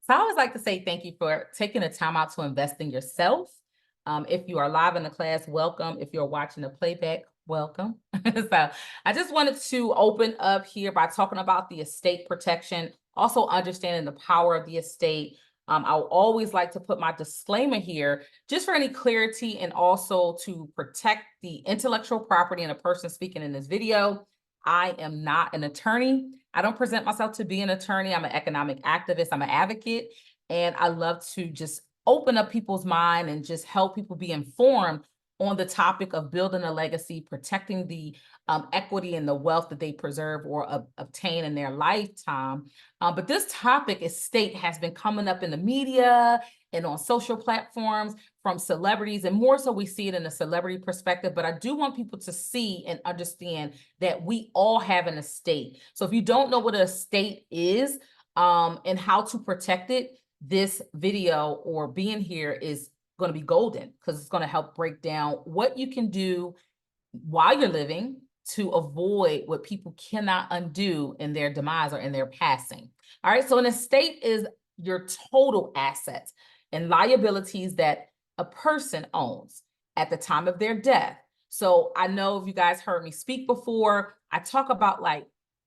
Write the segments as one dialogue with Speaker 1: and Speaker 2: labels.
Speaker 1: So I always like to say thank you for taking the time out to invest in yourself. If you are live in the class, welcome. If you're watching the playback, welcome. So I just wanted to open up here by talking about the estate protection, also understanding the power of the estate. I always like to put my disclaimer here just for any clarity and also to protect the intellectual property and the person speaking in this video. I am not an attorney. I don't present myself to be an attorney. I'm an economic activist. I'm an advocate. And I love to just open up people's mind and just help people be informed on the topic of building a legacy, protecting the equity and the wealth that they preserve or obtain in their lifetime. But this topic, estate, has been coming up in the media and on social platforms from celebrities, and more so we see it in a celebrity perspective. But I do want people to see and understand that we all have an estate. So if you don't know what an estate is and how to protect it, this video or being here is going to be golden, because it's going to help break down what you can do while you're living to avoid what people cannot undo in their demise or in their passing. All right, so an estate is your total assets and liabilities that a person owns at the time of their death. So I know if you guys heard me speak before, I talk about like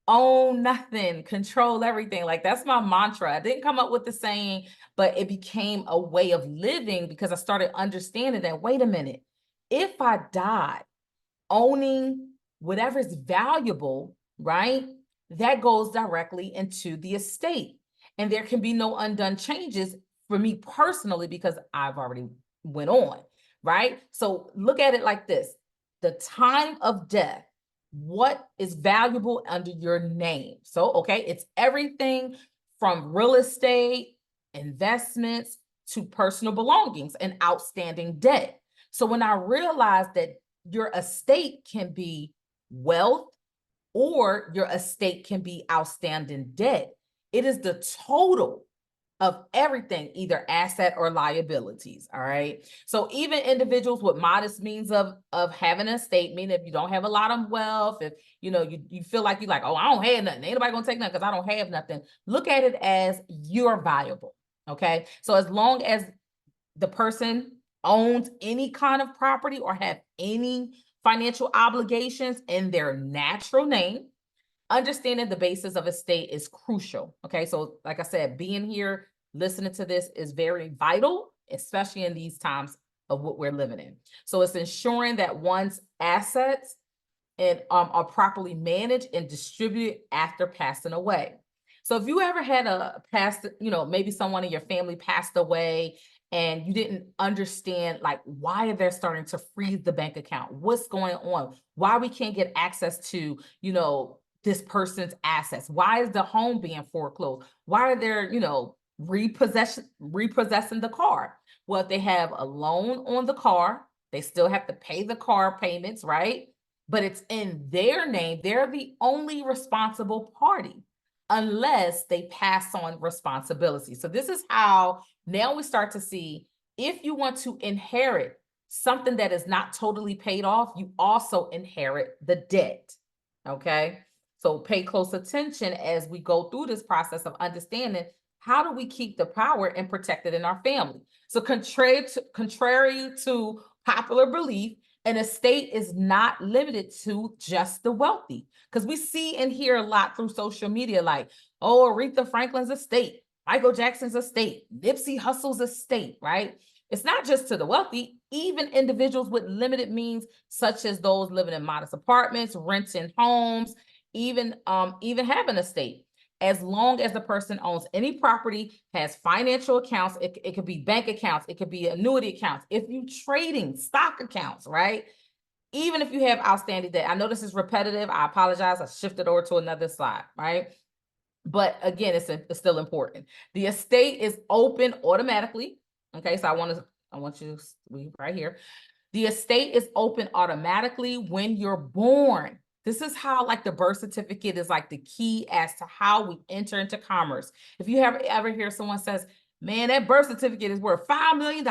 Speaker 1: own nothing, control everything. Like that's my mantra. I didn't come up with the saying, but it became a way of living because I started understanding that, wait a minute, if I died owning whatever is valuable, right, that goes directly into the estate. And there can be no undone changes for me personally because I've already went on, right? So look at it like this. The time of death, what is valuable under your name? So, okay, it's everything from real estate, investments, to personal belongings and outstanding debt. So when I realized that your estate can be wealth or your estate can be outstanding debt, it is the total of everything, either asset or liabilities. All right. So even individuals with modest means of having an estate, meaning if you don't have a lot of wealth, if you feel like you're like, oh, I don't have nothing, ain't nobody gonna take nothing because I don't have nothing. Look at it as you're valuable. Okay. So as long as the person owns any kind of property or have any financial obligations in their natural name, understanding the basis of estate is crucial. Okay, so like I said, being here, listening to this is very vital, especially in these times of what we're living in. So it's ensuring that one's assets are properly managed and distributed after passing away. So if you ever had a past, maybe someone in your family passed away and you didn't understand like why they're starting to freeze the bank account, what's going on, why we can't get access to, this person's assets, why is the home being foreclosed, why are there, repossessing the car? Well, if they have a loan on the car, they still have to pay the car payments, right? But it's in their name. They're the only responsible party unless they pass on responsibility. So this is how now we start to see, if you want to inherit something that is not totally paid off, you also inherit the debt. Okay. So pay close attention as we go through this process of understanding, how do we keep the power and protect it in our family? So contrary to popular belief, an estate is not limited to just the wealthy, because we see and hear a lot through social media like, oh, Aretha Franklin's estate, Michael Jackson's estate, Nipsey Hussle's estate, right? It's not just to the wealthy. Even individuals with limited means, such as those living in modest apartments, renting homes, even have an estate. As long as the person owns any property, has financial accounts, it could be bank accounts, it could be annuity accounts, if you trading stock accounts, right? Even if you have outstanding debt. I know this is repetitive. I apologize. I shifted over to another slide, right? But again, it's still important. The estate is open automatically. Okay, so I want you to read right here. The estate is open automatically when you're born. This is how like the birth certificate is like the key as to how we enter into commerce. If you ever hear someone says, man, that birth certificate is worth $5 million.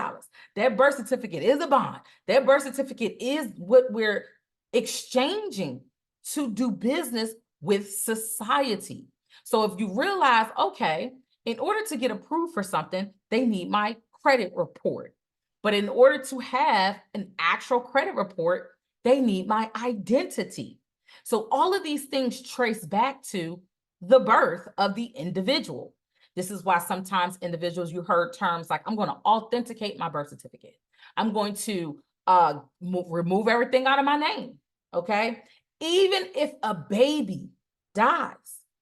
Speaker 1: That birth certificate is a bond. That birth certificate is what we're exchanging to do business with society. So if you realize, okay, In order to get approved for something, they need my credit report. But in order to have an actual credit report, they need my identity. So all of these things trace back to the birth of the individual. This is why sometimes individuals, you heard terms like, I'm going to authenticate my birth certificate. I'm going to remove everything out of my name, okay? Even if a baby dies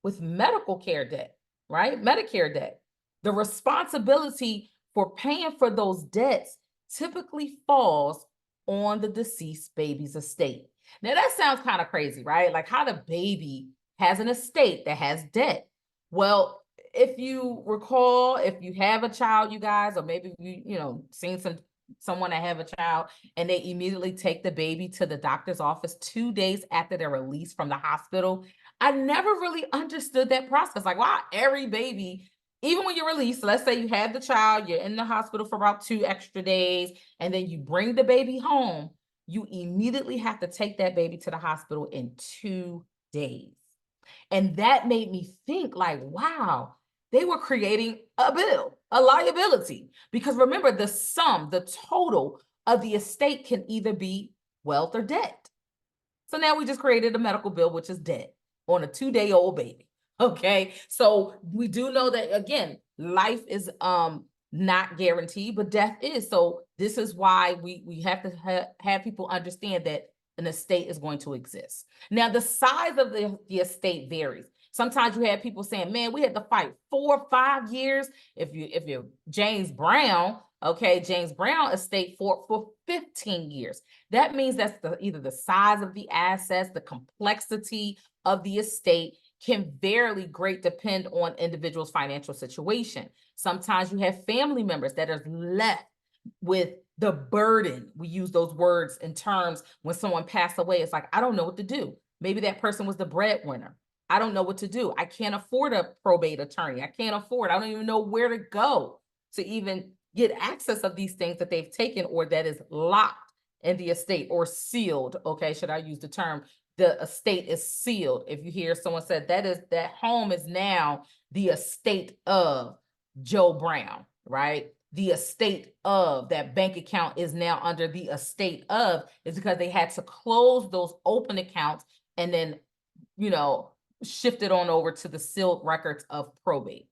Speaker 1: with medical care debt, right? Medicare debt, the responsibility for paying for those debts typically falls on the deceased baby's estate. Now that sounds kind of crazy, right? Like how the baby has an estate that has debt. Well, if you recall, if you have a child, you guys, or maybe you seen someone that have a child and they immediately take the baby to the doctor's office 2 days after they're released from the hospital. I never really understood that process. Like, why every baby, even when you're released, let's say you have the child, you're in the hospital for about 2 extra days, and then you bring the baby home, you immediately have to take that baby to the hospital in 2 days. And that made me think like, wow, they were creating a bill, a liability. Because remember, the sum, the total of the estate can either be wealth or debt. So now we just created a medical bill, which is debt on a 2-day-old baby. Okay. So we do know that, again, life is not guaranteed, but death is. So this is why we have to have people understand that an estate is going to exist. Now, the size of the estate varies. Sometimes you have people saying, man, we had to fight 4 or 5 years. If you're James Brown, okay, James Brown estate for 15 years. That means that's either the size of the assets, the complexity of the estate can vary great depend on individual's financial situation. Sometimes you have family members that are left with the burden. We use those words in terms when someone passed away. It's like, I don't know what to do. Maybe that person was the breadwinner. I don't know what to do. I can't afford a probate attorney. I can't afford, I don't even know where to go to even get access of these things that they've taken or that is locked in the estate or sealed. Okay, should I use the term? The estate is sealed. If you hear someone said that home is now the estate of Joe Brown, right? The estate of that bank account is now under the estate of, is because they had to close those open accounts and then, shift it on over to the sealed records of probate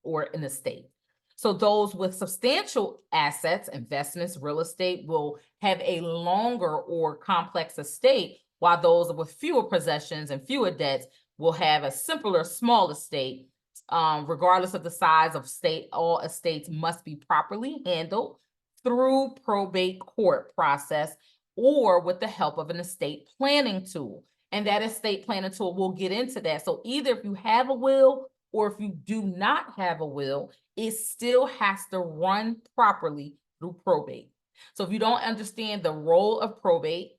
Speaker 1: or an estate. So those with substantial assets, investments, real estate will have a longer or complex estate, while those with fewer possessions and fewer debts will have a simpler, small estate. Regardless of the size of state, all estates must be properly handled through probate court process or with the help of an estate planning tool. And that estate planning tool, we'll get into that. So either if you have a will or if you do not have a will, it still has to run properly through probate. So if you don't understand the role of probate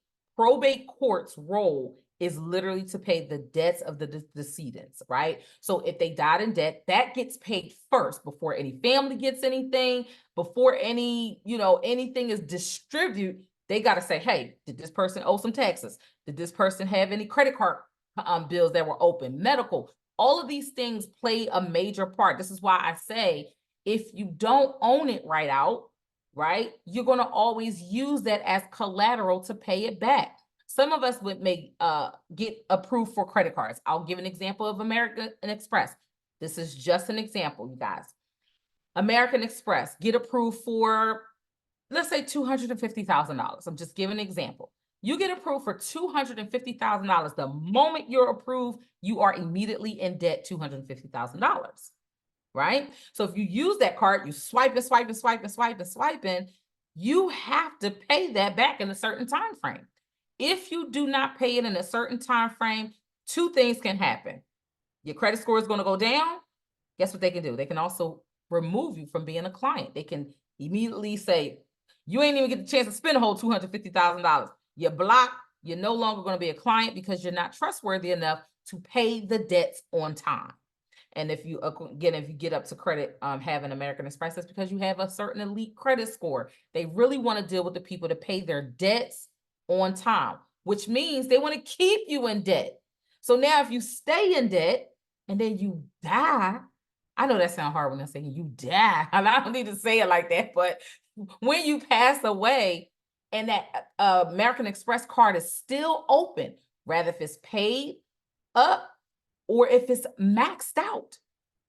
Speaker 1: court's role is literally to pay the debts of the decedents, right? So if they died in debt, that gets paid first before any family gets anything, before any, anything is distributed. They got to say, hey, did this person owe some taxes? Did this person have any credit card bills that were open? Medical, all of these things play a major part. This is why I say, if you don't own it right out, right, you're going to always use that as collateral to pay it back. Some of us may get approved for credit cards. I'll give an example of American Express. This is just an example, you guys. American Express, get approved for, let's say $250,000. I'm just giving an example. You get approved for $250,000. The moment you're approved, you are immediately in debt $250,000, right? So if you use that card, you swipe and swipe and swipe and swipe and swipe in, you have to pay that back in a certain time frame. If you do not pay it in a certain time frame, 2 things can happen. Your credit score is going to go down. Guess what they can do? They can also remove you from being a client. They can immediately say, you ain't even get the chance to spend a whole $250,000. You're blocked. You're no longer going to be a client because you're not trustworthy enough to pay the debts on time. And if you, again, if you get up to credit, having American Express, that's because you have a certain elite credit score. They really want to deal with the people to pay their debts on time, which means they want to keep you in debt. So now if you stay in debt and then you die, I know that sounds hard when I say you die, and I don't need to say it like that, but when you pass away and that American Express card is still open, rather if it's paid up or if it's maxed out,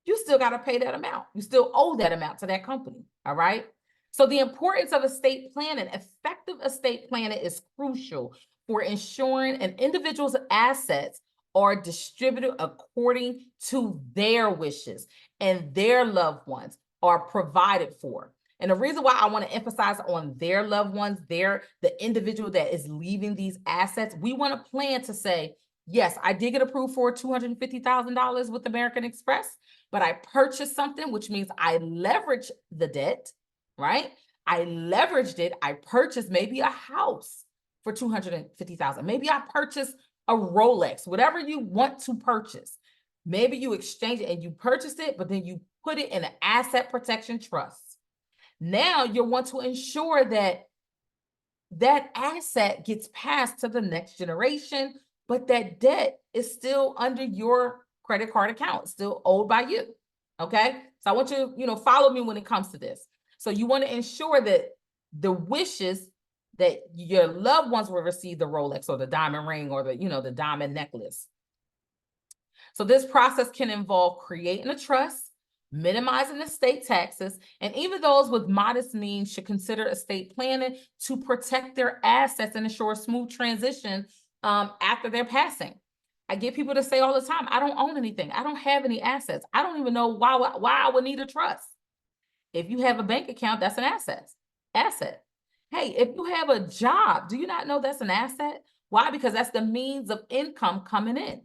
Speaker 1: you still got to pay that amount. You still owe that amount to that company. All right. So the importance of estate planning, effective estate planning is crucial for ensuring an individual's assets are distributed according to their wishes and their loved ones are provided for. And the reason why I want to emphasize on their loved ones, the individual that is leaving these assets, we want to plan to say, yes, I did get approved for $250,000 with American Express, but I purchased something, which means I leveraged the debt, right? I leveraged it. I purchased maybe a house for $250,000. Maybe I purchased a Rolex, whatever you want to purchase. Maybe you exchange it and you purchased it, but then you put it in an asset protection trust. Now you want to ensure that that asset gets passed to the next generation, but that debt is still under your credit card account, still owed by you. Okay. So I want you to, follow me when it comes to this. So you want to ensure that the wishes that your loved ones will receive the Rolex or the diamond ring or the diamond necklace. So this process can involve creating a trust, minimizing estate taxes, and even those with modest means should consider estate planning to protect their assets and ensure a smooth transition after their passing. I get people to say all the time, I don't own anything. I don't have any assets. I don't even know why I would need a trust. If you have a bank account, that's an asset. Hey, if you have a job, do you not know that's an asset? Why? Because that's the means of income coming in,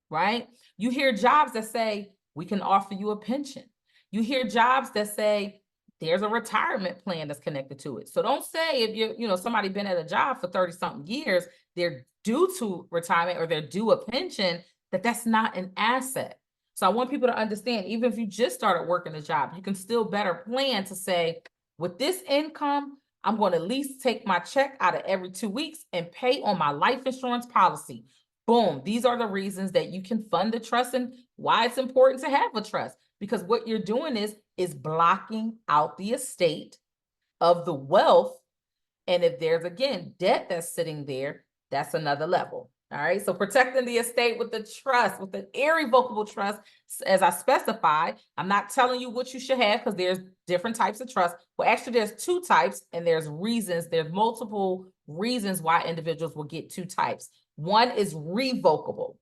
Speaker 1: right? You hear jobs that say, we can offer you a pension. You hear jobs that say, there's a retirement plan that's connected to it. So don't say if you're, somebody been at a job for 30 something years, they're due to retirement or they're due a pension, that's not an asset. So I want people to understand, even if you just started working a job, you can still better plan to say, with this income, I'm going to at least take my check out of every 2 weeks and pay on my life insurance policy. Boom. These are the reasons that you can fund a trust and why it's important to have a trust, because what you're doing is blocking out the estate of the wealth. And if there's, again, debt that's sitting there, that's another level. All right. So protecting the estate with the trust, with an irrevocable trust, as I specified, I'm not telling you what you should have because there's different types of trust. Well, actually, there's 2 types and there's multiple reasons why individuals will get 2 types. One is revocable.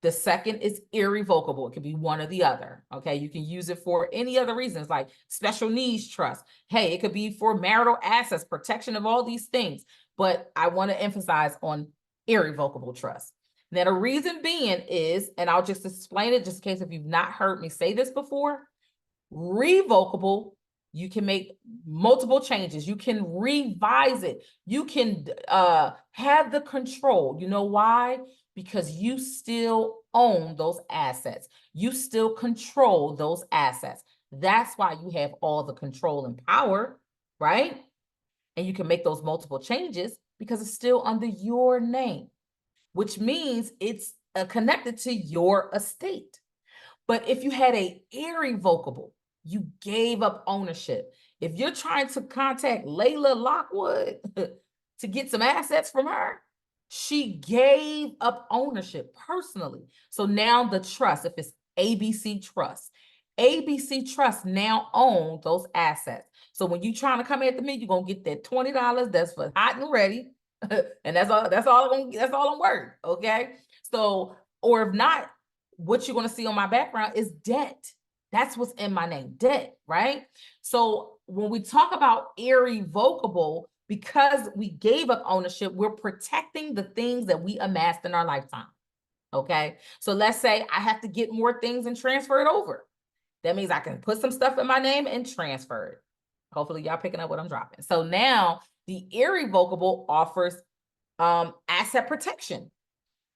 Speaker 1: The second is irrevocable. It could be one or the other. Okay. You can use it for any other reasons like special needs trust. Hey, it could be for marital assets, protection of all these things. But I want to emphasize on irrevocable trust. Now, the reason being is, and I'll just explain it just in case if you've not heard me say this before, revocable, you can make multiple changes. You can revise it. You can have the control. You know why? Because you still own those assets. You still control those assets. That's why you have all the control and power, right? And you can make those multiple changes because it's still under your name, which means it's connected to your estate. But if you had an irrevocable, you gave up ownership. If you're trying to contact Layla Lockwood to get some assets from her, she gave up ownership personally. So now the trust, if it's ABC Trust now owns those assets. So when you're trying to come after me, you're gonna get that $20 that's for hot and ready. And that's all I'm worth. Okay. So, or if not, what you're going to see on my background is debt. That's what's in my name, debt, right? So when we talk about irrevocable, because we gave up ownership, we're protecting the things that we amassed in our lifetime. Okay. So let's say I have to get more things and transfer it over. That means I can put some stuff in my name and transfer it. Hopefully y'all picking up what I'm dropping. So now the irrevocable offers asset protection.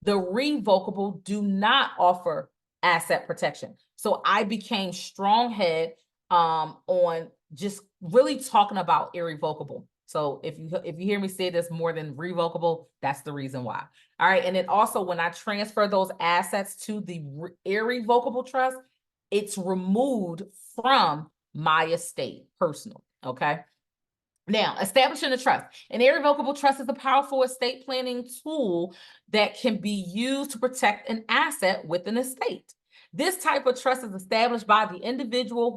Speaker 1: The revocable do not offer asset protection. So I became strong-head on just really talking about irrevocable. So if you hear me say this more than revocable, that's the reason why. All right. And then also when I transfer those assets to the irrevocable trust, it's removed from my estate, personal, okay? Now, establishing a trust. An irrevocable trust is a powerful estate planning tool that can be used to protect an asset with an estate. This type of trust is established by the individual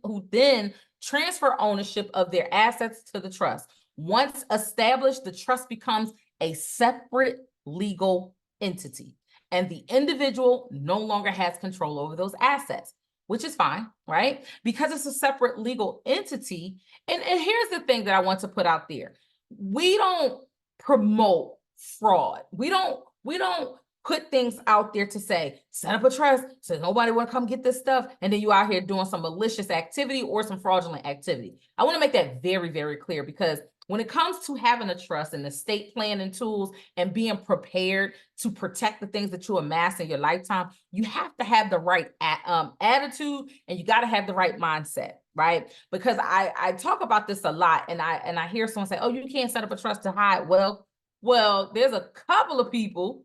Speaker 1: who then transfer ownership of their assets to the trust. Once established, the trust becomes a separate legal entity, and the individual no longer has control over those assets, which is fine, right? Because it's a separate legal entity. And here's the thing that I want to put out there. We don't promote fraud. We don't put things out there to say, set up a trust so nobody will come get this stuff. And then you out here doing some malicious activity or some fraudulent activity. I want to make that very, very clear, because when it comes to having a trust and estate planning tools and being prepared to protect the things that you amass in your lifetime, you have to have the right attitude, and you got to have the right mindset, right? Because I talk about this a lot, and I hear someone say, "Oh, you can't set up a trust to hide." Well, there's a couple of people,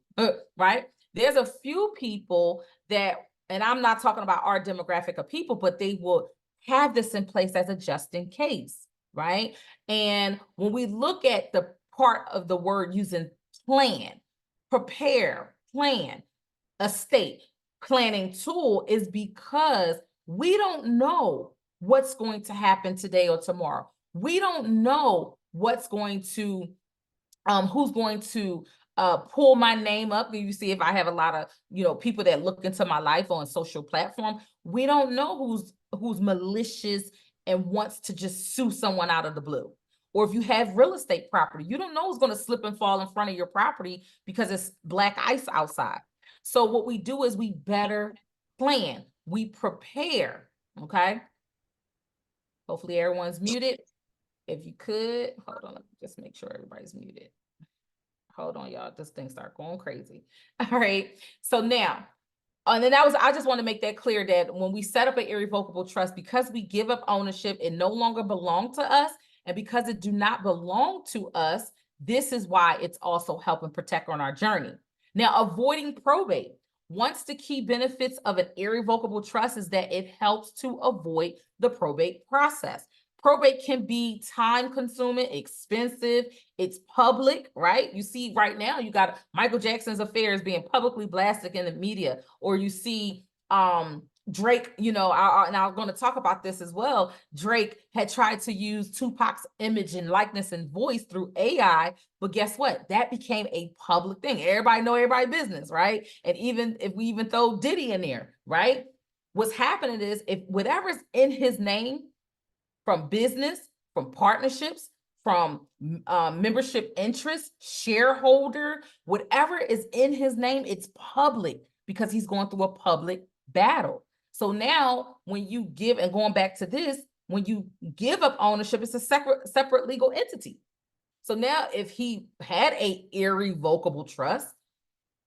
Speaker 1: right? There's a few people that, and I'm not talking about our demographic of people, but they will have this in place as a just in case, right? And when we look at the part of the word using plan, prepare, plan, estate planning tool, is because we don't know what's going to happen today or tomorrow. We don't know what's going to, who's going to pull my name up. You see, if I have a lot of, people that look into my life on social platform, we don't know who's malicious and wants to just sue someone out of the blue. Or if you have real estate property, you don't know who's going to slip and fall in front of your property because it's black ice outside. So what we do is we better plan, we prepare, okay? Hopefully everyone's muted. If you could, hold on, let me just make sure everybody's muted. Hold on, y'all, this thing start going crazy. All right, so now, and then I just want to make that clear that when we set up an irrevocable trust, because we give up ownership, it no longer belongs to us. And because it do not belong to us, this is why it's also helping protect on our journey. Now, avoiding probate. Once the key benefits of an irrevocable trust is that it helps to avoid the probate process. Probate can be time consuming, expensive. It's public, right? You see right now, you got Michael Jackson's affairs being publicly blasted in the media, or you see Drake, and I'm going to talk about this as well. Drake had tried to use Tupac's image and likeness and voice through AI, but guess what? That became a public thing. Everybody know everybody's business, right? And even if we even throw Diddy in there, right? What's happening is, if whatever's in his name, from business, from partnerships, from membership interest, shareholder, whatever is in his name, it's public because he's going through a public battle. So now when you give, and going back to this, when you give up ownership, it's a separate legal entity. So now if he had a irrevocable trust,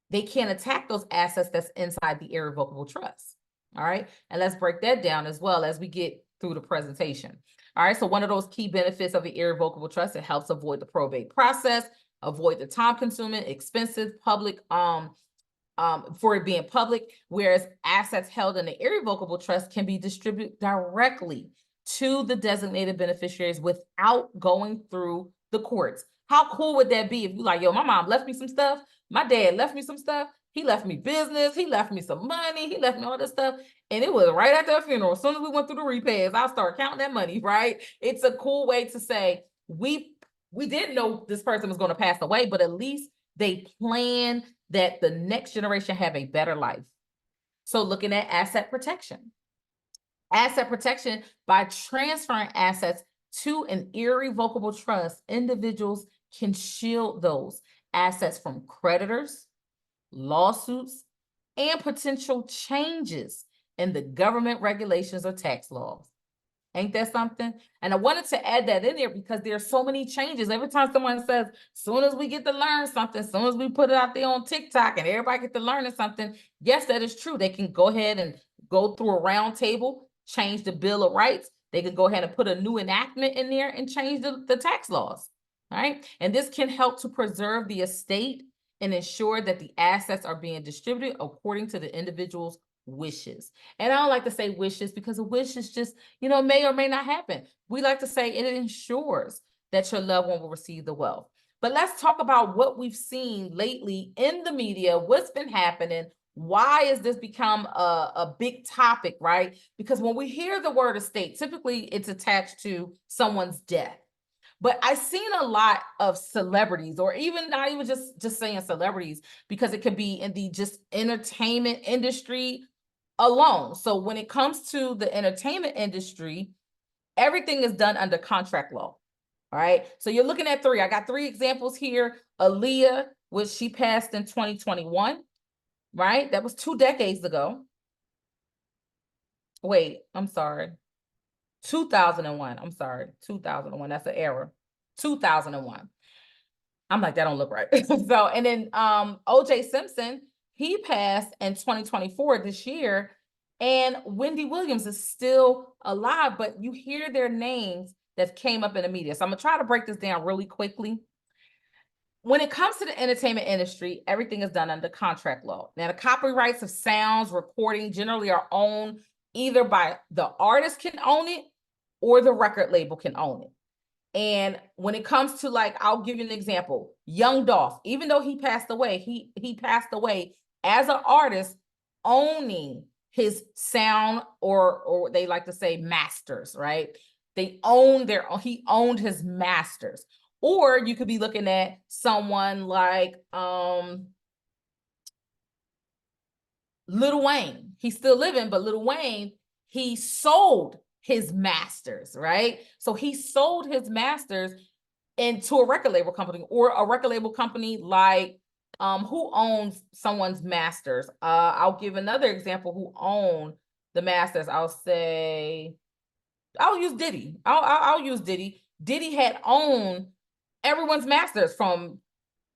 Speaker 1: they can't attack those assets that's inside the irrevocable trust. All right. And let's break that down as well as we get through the presentation. All right. So one of those key benefits of an irrevocable trust, it helps avoid the probate process, avoid the time consuming, expensive public, for it being public, whereas assets held in an irrevocable trust can be distributed directly to the designated beneficiaries without going through the courts. How cool would that be if you like, yo, my mom left me some stuff, my dad left me some stuff, he left me business, he left me some money, he left me all this stuff, and it was right after a funeral. As soon as we went through the repairs, I'll start counting that money, right? It's a cool way to say, we didn't know this person was going to pass away, but at least they plan that the next generation have a better life. So looking at asset protection. Asset protection, by transferring assets to an irrevocable trust, individuals can shield those assets from creditors, lawsuits, and potential changes in the government regulations or tax laws. Ain't that something? And I wanted to add that in there because there's so many changes. Every time someone says, soon as we get to learn something, as soon as we put it out there on TikTok and everybody get to learning something, yes, that is true. They can go ahead and go through a round table, change the Bill of Rights. They can go ahead and put a new enactment in there and change the tax laws, right? And this can help to preserve the estate and ensure that the assets are being distributed according to the individual's wishes. And I don't like to say wishes because a wish is just, may or may not happen. We like to say it ensures that your loved one will receive the wealth. But let's talk about what we've seen lately in the media, what's been happening. Why has this become a big topic, right? Because when we hear the word estate, typically it's attached to someone's death. But I've seen a lot of celebrities, or even not even just saying celebrities, because it could be in the just entertainment industry alone. So when it comes to the entertainment industry, everything is done under contract law. All right. So you're looking at three. I got three examples here. Aaliyah, which she passed in 2021, right? That was 2 decades ago. Wait, I'm sorry. 2001. I'm sorry. 2001. That's an error. 2001. I'm like, that don't look right. So, and then OJ Simpson, he passed in 2024 this year, and Wendy Williams is still alive, but you hear their names that came up in the media. So I'm gonna try to break this down really quickly. When it comes to the entertainment industry, everything is done under contract law. Now, the copyrights of sounds, recording generally are owned either by the artist can own it or the record label can own it. And when it comes to, like, I'll give you an example. Young Dolph, even though he passed away, he passed away as an artist owning his sound, or they like to say masters, right? He owned his masters. Or you could be looking at someone like Lil Wayne. He's still living, but Lil Wayne, he sold his masters, right? So he sold his masters into a record label company, or a record label company like who owns someone's masters. I'll give another example who owned the masters. I'll use Diddy. I'll use Diddy. Diddy had owned everyone's masters, from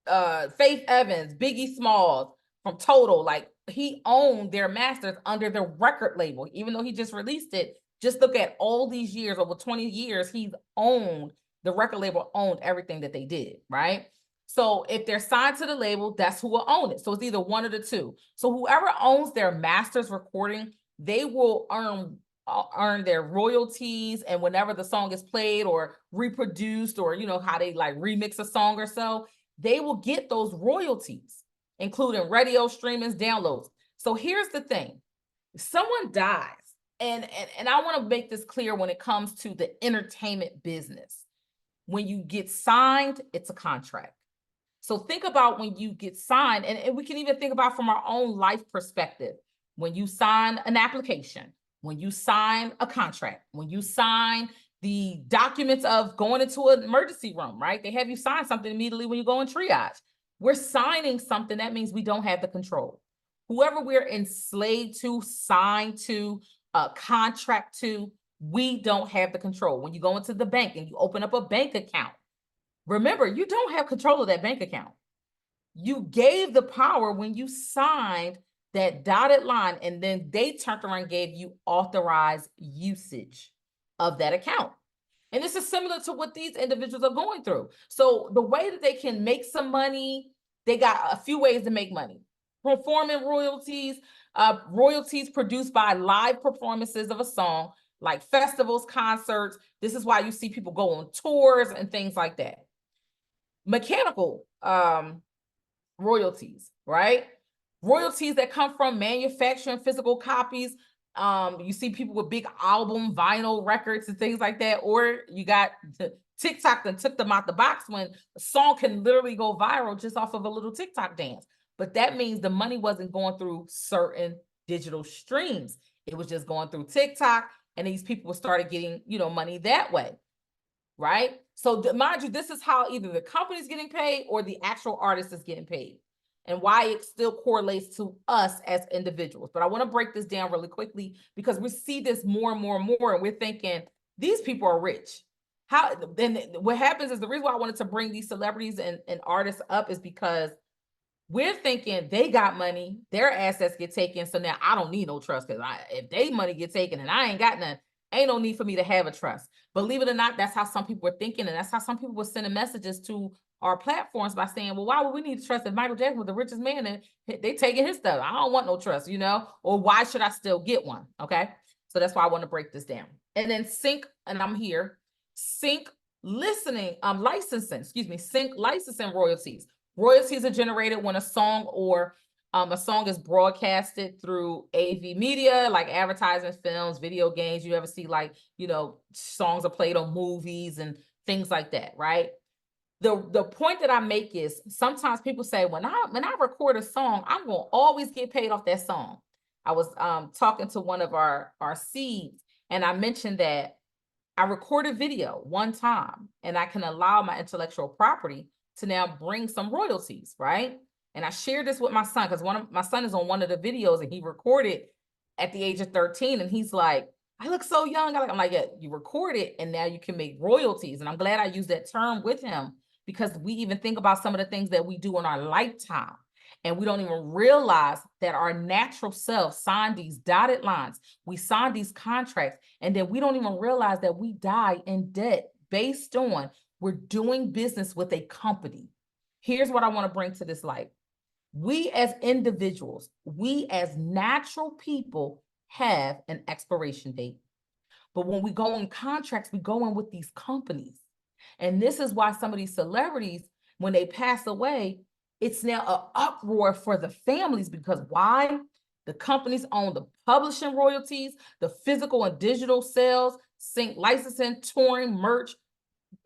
Speaker 1: Faith Evans, Biggie Smalls, from Total. Like, he owned their masters under the record label, even though he just released it. Just look at all these years, over 20 years, he's owned, the record label owned everything that they did, right? So if they're signed to the label, that's who will own it. So it's either one of the two. So whoever owns their master's recording, they will earn their royalties. And whenever the song is played or reproduced, or how they like remix a song or so, they will get those royalties, including radio streamings, downloads. So here's the thing. If someone dies, and I want to make this clear when it comes to the entertainment business. When you get signed, it's a contract. So think about when you get signed, and we can even think about from our own life perspective. When you sign an application, when you sign a contract, when you sign the documents of going into an emergency room, right? They have you sign something immediately when you go in triage. We're signing something. That means we don't have the control. Whoever we're enslaved to, signed to, contract to, we don't have the control. When you go into the bank and you open up a bank account, remember, you don't have control of that bank account. You gave the power when you signed that dotted line, and then they turned around and gave you authorized usage of that account. And this is similar to what these individuals are going through. So the way that they can make some money, they got a few ways to make money. Performing royalties, royalties produced by live performances of a song, like festivals, concerts. This is why you see people go on tours and things like that. Mechanical royalties, right? Royalties that come from manufacturing physical copies. You see people with big album vinyl records and things like that. Or you got TikTok that took them out the box, when a song can literally go viral just off of a little TikTok dance. But that means the money wasn't going through certain digital streams. It was just going through TikTok, and these people started getting, money that way, right? So mind you, this is how either the company's getting paid or the actual artist is getting paid, and why it still correlates to us as individuals. But I want to break this down really quickly, because we see this more and more and more, and we're thinking these people are rich. How then? What happens is, the reason why I wanted to bring these celebrities and artists up is because we're thinking they got money, their assets get taken, so now I don't need no trust, because if they money get taken and I ain't got none, Ain't no need for me to have a trust. Believe it or not, that's how some people were thinking. And that's how some people were sending messages to our platforms by saying, well, why would we need to trust if Michael Jackson was the richest man and they taking his stuff? I don't want no trust, you know, or why should I still get one? Okay. So that's why I want to break this down. And then sync, and I'm here, sync sync licensing royalties. Royalties are generated when a song or a song is broadcasted through AV media, like advertisements, films, video games. You ever see, like, you know, songs are played on movies and things like that, right? The point that I make is sometimes people say, when I record a song, I'm going to always get paid off that song. I was talking to one of our seeds, and I mentioned that I recorded video one time, and I can allow my intellectual property to now bring some royalties, right? And I shared this with my son, because my son is on one of the videos, and he recorded at the age of 13, and he's like, I look so young. I'm like, yeah, you recorded, and now you can make royalties. And I'm glad I used that term with him, because we even think about some of the things that we do in our lifetime, and we don't even realize that our natural self signed these dotted lines. We signed these contracts, and then we don't even realize that we die in debt based on we're doing business with a company. Here's what I want to bring to this light. We as individuals, we as natural people have an expiration date. But when we go in contracts, we go in with these companies. And this is why some of these celebrities, when they pass away, it's now an uproar for the families, because why? The companies own the publishing royalties, the physical and digital sales, sync licensing, touring, merch,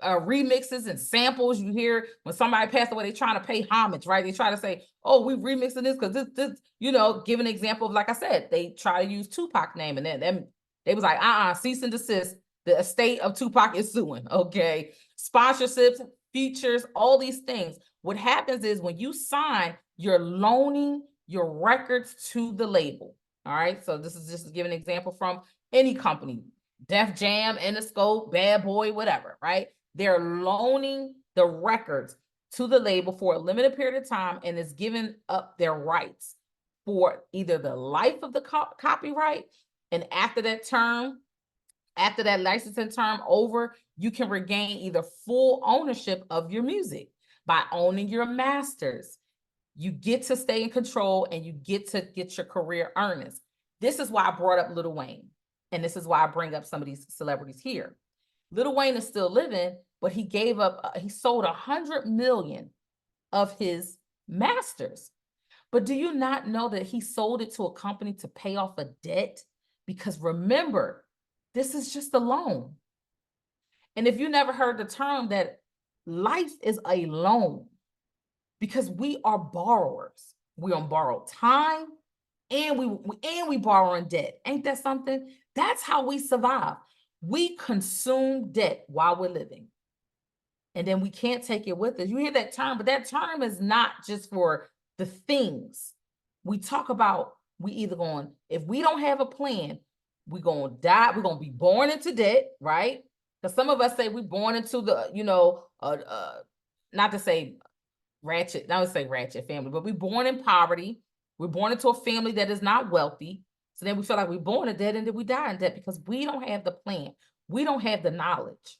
Speaker 1: remixes and samples. You hear when somebody passed away, they trying to pay homage, right? They try to say, oh, we remixing this because this, you know, give an example of, like I said, they try to use Tupac name, and then they was like, cease and desist. The estate of Tupac is suing. Okay. Sponsorships, features, all these things. What happens is when you sign, you're loaning your records to the label. All right. So this is just to give an example from any company, Def Jam, Interscope, Bad Boy, whatever, right? They're loaning the records to the label for a limited period of time, and is giving up their rights for either the life of the copyright, and after that term, after that licensing term over, you can regain either full ownership of your music by owning your masters. You get to stay in control, and you get to get your career earnings. This is why I brought up Lil Wayne, and this is why I bring up some of these celebrities here. Lil Wayne is still living, but he gave up, he sold 100 million of his masters. But do you not know that he sold it to a company to pay off a debt? Because remember, this is just a loan. And if you never heard the term that life is a loan, because we are borrowers. We on borrowed time, and we borrow in debt. Ain't that something? That's how we survive. We consume debt while we're living, and then we can't take it with us. You hear that term, but that term is not just for the things. We talk about, we either going, if we don't have a plan, we're going to die. We're going to be born into debt, right? Because some of us say we're born into the, you know, not to say ratchet, not to say ratchet family, but we're born in poverty. We're born into a family that is not wealthy. So then we feel like we're born in debt, and then we die in debt because we don't have the plan. We don't have the knowledge.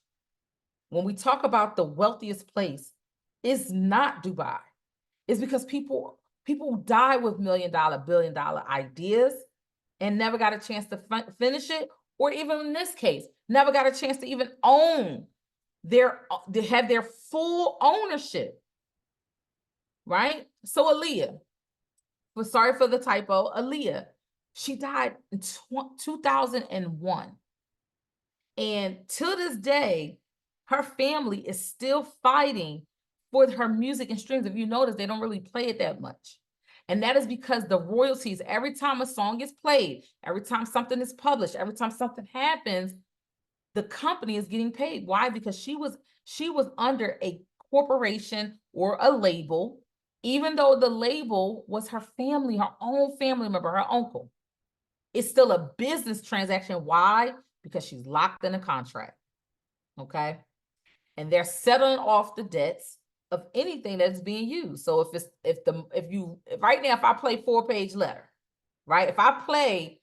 Speaker 1: When we talk about the wealthiest place, it's not Dubai. It's because people die with $1 million, $1 billion ideas and never got a chance to finish it, or even in this case, never got a chance to even own to have their full ownership, right? So Aaliyah, sorry for the typo, Aaliyah, she died in 2001. And to this day, her family is still fighting for her music and streams. If you notice, they don't really play it that much. And that is because the royalties, every time a song is played, every time something is published, every time something happens, the company is getting paid. Why? Because she was under a corporation or a label, even though the label was her family, her own family member, her uncle. It's still a business transaction. Why? Because she's locked in a contract. Okay. And they're settling off the debts of anything that's being used. So if right now, if I play 4-page letter, right? If I play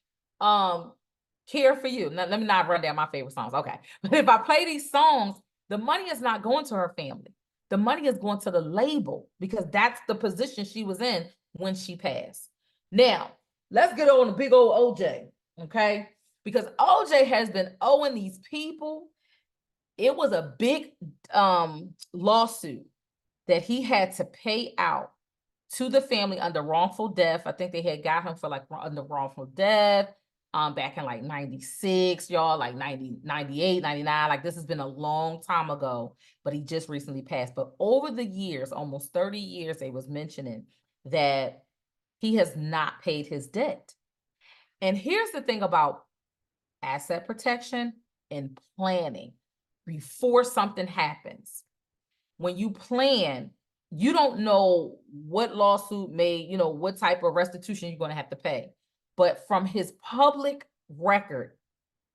Speaker 1: Care for You. Now, let me not run down my favorite songs. Okay. But if I play these songs, the money is not going to her family. The money is going to the label because that's the position she was in when she passed. Now, let's get on the big old OJ, okay? Because OJ has been owing these people. It was a big lawsuit that he had to pay out to the family under wrongful death. I think they had got him for like under wrongful death back in like 96, y'all, like 90, 98, 99. Like this has been a long time ago, but he just recently passed. But over the years, almost 30 years, they was mentioning that he has not paid his debt. And here's the thing about asset protection and planning before something happens. When you plan, you don't know what lawsuit may, what type of restitution you're going to have to pay. But from his public record,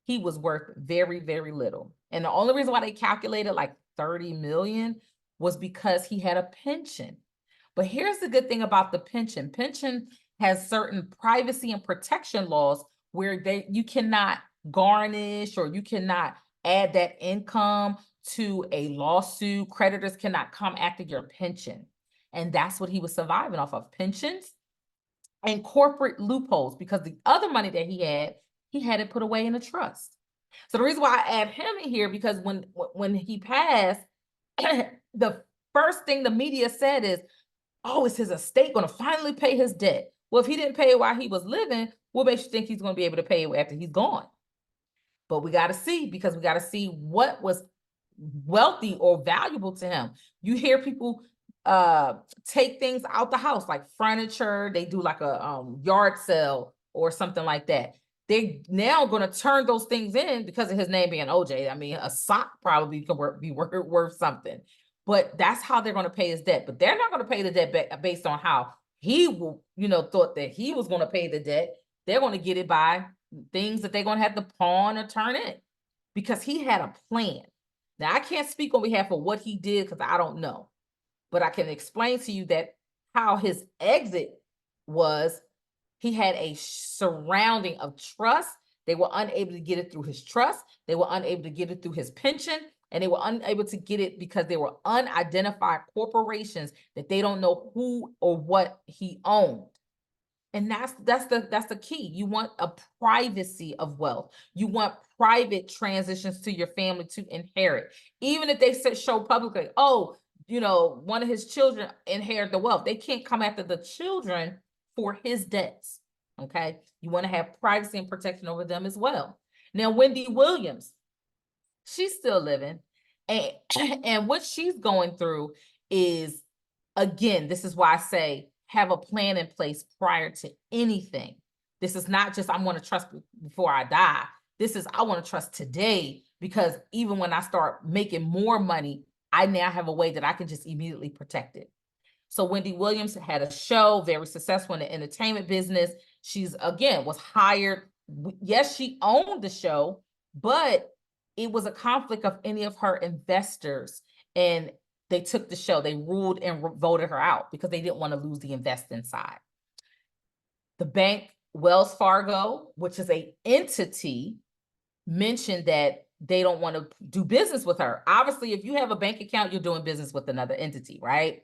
Speaker 1: he was worth very, very little. And the only reason why they calculated like 30 million was because he had a pension. But here's the good thing about the pension. Pension has certain privacy and protection laws where you cannot garnish or you cannot add that income to a lawsuit. Creditors cannot come after your pension. And that's what he was surviving off of, pensions and corporate loopholes, because the other money that he had it put away in a trust. So the reason why I add him in here, because when he passed, the first thing the media said is, oh, is his estate going to finally pay his debt? Well, if he didn't pay it while he was living, what makes you think he's going to be able to pay it after he's gone? But we got to see, because we got to see what was wealthy or valuable to him. You hear people take things out the house, like furniture. They do like a yard sale or something like that. They're now going to turn those things in because of his name being OJ. I mean, a sock probably could be worth something. But that's how they're going to pay his debt. But they're not going to pay the debt based on how he will, thought that he was going to pay the debt. They're going to get it by things that they're going to have to pawn or turn in, because he had a plan. Now, I can't speak on behalf of what he did because I don't know. But I can explain to you that how his exit was, he had a surrounding of trust. They were unable to get it through his trust. They were unable to get it through his pension. And they were unable to get it because they were unidentified corporations that they don't know who or what he owned. And that's the key. You want a privacy of wealth. You want private transitions to your family to inherit. Even if they show publicly, oh, one of his children inherit the wealth, they can't come after the children for his debts. Okay. You want to have privacy and protection over them as well. Now, Wendy Williams, she's still living. And what she's going through is, again, this is why I say have a plan in place prior to anything. This is not just, I'm going to trust before I die. This is, I want to trust today, because even when I start making more money, I now have a way that I can just immediately protect it. So Wendy Williams had a show, very successful in the entertainment business. She's, again, was hired. Yes, she owned the show, but it was a conflict of any of her investors. And they took the show, they ruled and voted her out because they didn't want to lose the investing side. The bank, Wells Fargo, which is an entity, mentioned that they don't want to do business with her. Obviously, if you have a bank account, you're doing business with another entity, right?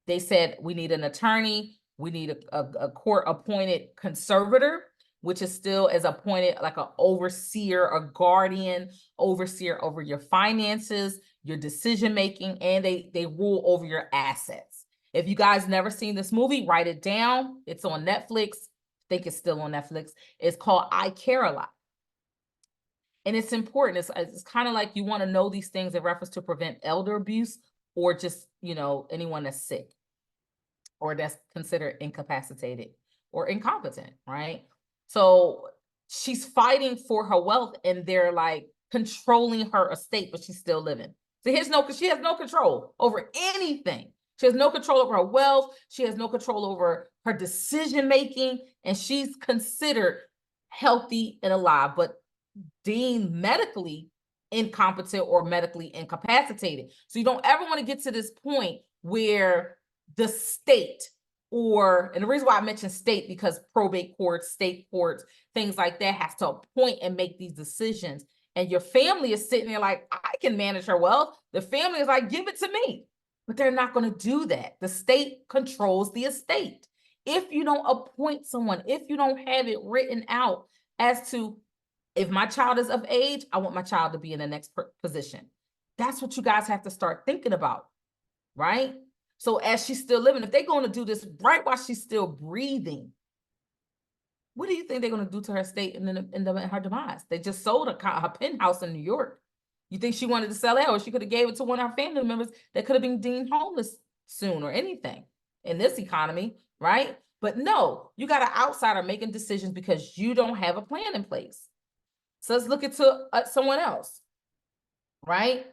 Speaker 1: They said, we need an attorney. We need a court-appointed conservator, which is still as appointed like an overseer, a guardian overseer over your finances, your decision-making, and they rule over your assets. If you guys never seen this movie, write it down. It's on Netflix. I think it's still on Netflix. It's called I Care a Lot. And it's important. It's kind of like you want to know these things in reference to prevent elder abuse, or just, anyone that's sick or that's considered incapacitated or incompetent, right? So she's fighting for her wealth, and they're like controlling her estate, but she's still living. So she has no control over anything. She has no control over her wealth. She has no control over her decision-making, and she's considered healthy and alive, but deemed medically incompetent or medically incapacitated. So you don't ever want to get to this point where the state and the reason why I mentioned state, because probate courts, state courts, things like that has to appoint and make these decisions. And your family is sitting there like, I can manage her wealth. The family is like, give it to me. But they're not going to do that. The state controls the estate. If you don't appoint someone, if you don't have it written out as to, if my child is of age, I want my child to be in the next position. That's what you guys have to start thinking about, right? So as she's still living, if they're going to do this right while she's still breathing, what do you think they're going to do to her estate and then her demise? They just sold her penthouse in New York. You think she wanted to sell it, or she could have gave it to one of her family members that could have been deemed homeless soon or anything in this economy, right? But no, you got an outsider making decisions because you don't have a plan in place. So let's look into someone else, right?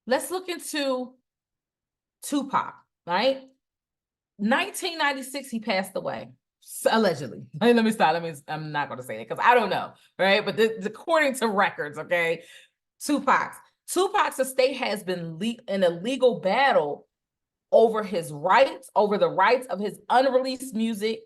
Speaker 1: Let's look into Tupac, right? 1996, he passed away, allegedly. Let me stop. I'm not going to say it because I don't know, right? But according to records, okay, Tupac's estate has been in a legal battle over his rights, over the rights of his unreleased music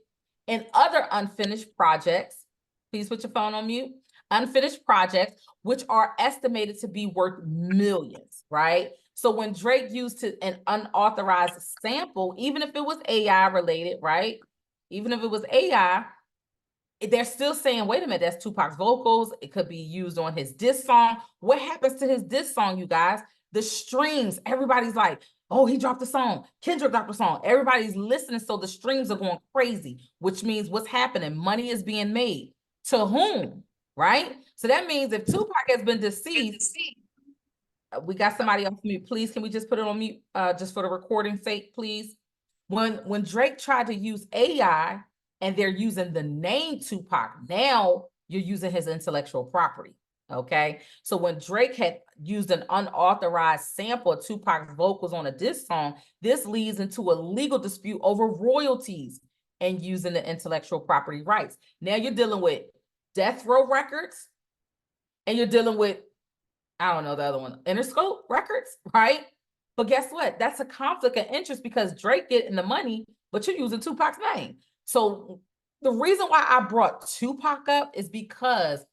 Speaker 1: and other unfinished projects. Please put your phone on mute. Unfinished projects, which are estimated to be worth millions, right? So when Drake used an unauthorized sample, even if it was AI related, right? Even if it was AI, they're still saying, wait a minute, that's Tupac's vocals. It could be used on his diss song. What happens to his diss song, you guys? The streams, everybody's like, oh, he dropped a song. Kendrick dropped a song. Everybody's listening, so the streams are going crazy, which means what's happening? Money is being made. To whom, right? So that means if Tupac has been deceased, we got somebody off mute. Please, can we just put it on mute just for the recording's sake, please? When Drake tried to use AI and they're using the name Tupac, now you're using his intellectual property, okay? So when Drake had used an unauthorized sample of Tupac's vocals on a diss song, this leads into a legal dispute over royalties and using the intellectual property rights. Now you're dealing with Death Row Records and you're dealing with, I don't know the other one, Interscope Records, right? But guess what? That's a conflict of interest because Drake getting the money, but you're using Tupac's name. So the reason why I brought Tupac up is because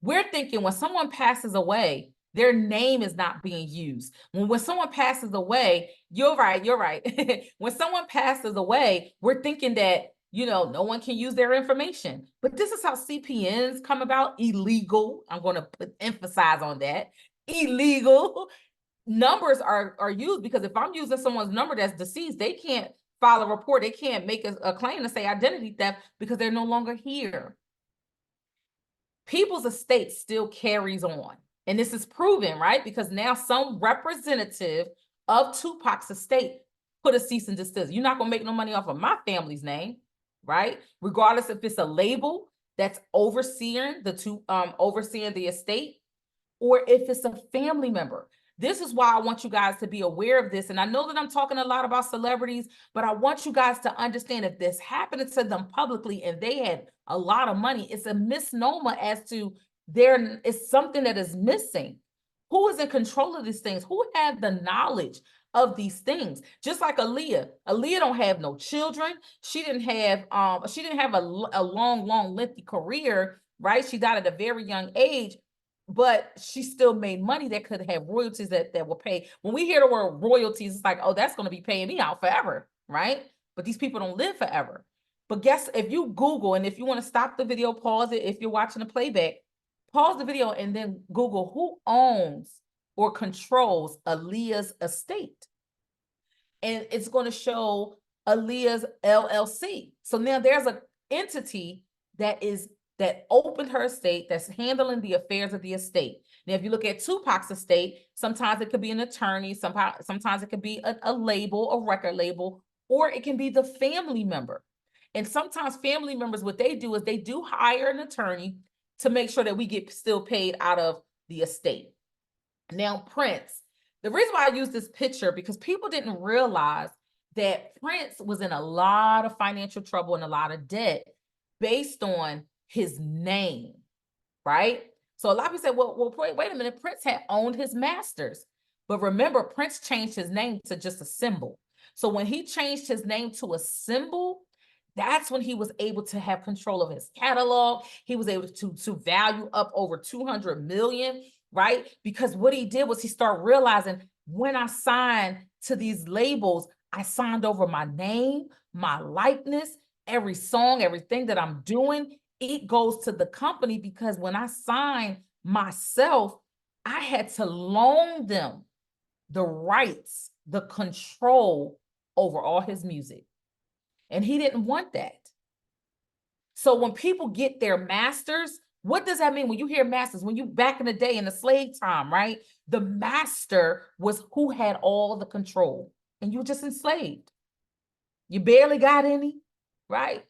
Speaker 1: we're thinking when someone passes away, their name is not being used. When someone passes away, you're right. When someone passes away, we're thinking that, no one can use their information. But this is how CPNs come about, illegal. I'm going to emphasize on that. Illegal numbers are used because if I'm using someone's number that's deceased, they can't file a report. They can't make a claim to say identity theft because they're no longer here. People's estate still carries on. And this is proven, right? Because now some representative of Tupac's estate put a cease and desist. You're not going to make no money off of my family's name, right? Regardless if it's a label that's overseeing the estate, or if it's a family member. This is why I want you guys to be aware of this. And I know that I'm talking a lot about celebrities, but I want you guys to understand if this happened to them publicly and they had a lot of money, it's a misnomer as to there is something that is missing. Who is in control of these things? Who had the knowledge of these things? Just like Aaliyah. Aaliyah don't have no children. She didn't have a long, lengthy career, right? She died at a very young age. But she still made money that could have royalties that will pay. When we hear the word royalties, it's like, oh, that's going to be paying me out forever, right? But these people don't live forever. But if you Google, and if you want to stop the video, pause it. If you're watching the playback, pause the video and then Google who owns or controls Aaliyah's estate. And it's going to show Aaliyah's LLC. So now there's an entity that opened her estate, that's handling the affairs of the estate. Now, if you look at Tupac's estate, sometimes it could be an attorney, sometimes it could be a label, a record label, or it can be the family member. And sometimes family members, what they do is they do hire an attorney to make sure that we get still paid out of the estate. Now, Prince, the reason why I use this picture, because people didn't realize that Prince was in a lot of financial trouble and a lot of debt based on his name, right? So a lot of people said, well, wait a minute, Prince had owned his masters. But remember, Prince changed his name to just a symbol. So when he changed his name to a symbol, that's when he was able to have control of his catalog. He was able to value up over 200 million, right? Because what he did was he started realizing, when I signed to these labels, I signed over my name, my likeness, every song, everything that I'm doing, it goes to the company, because when I signed myself, I had to loan them the rights, the control over all his music. And he didn't want that. So when people get their masters, what does that mean? When you hear masters, when you back in the day in the slave time, right? The master was who had all the control, and you were just enslaved. You barely got any, right?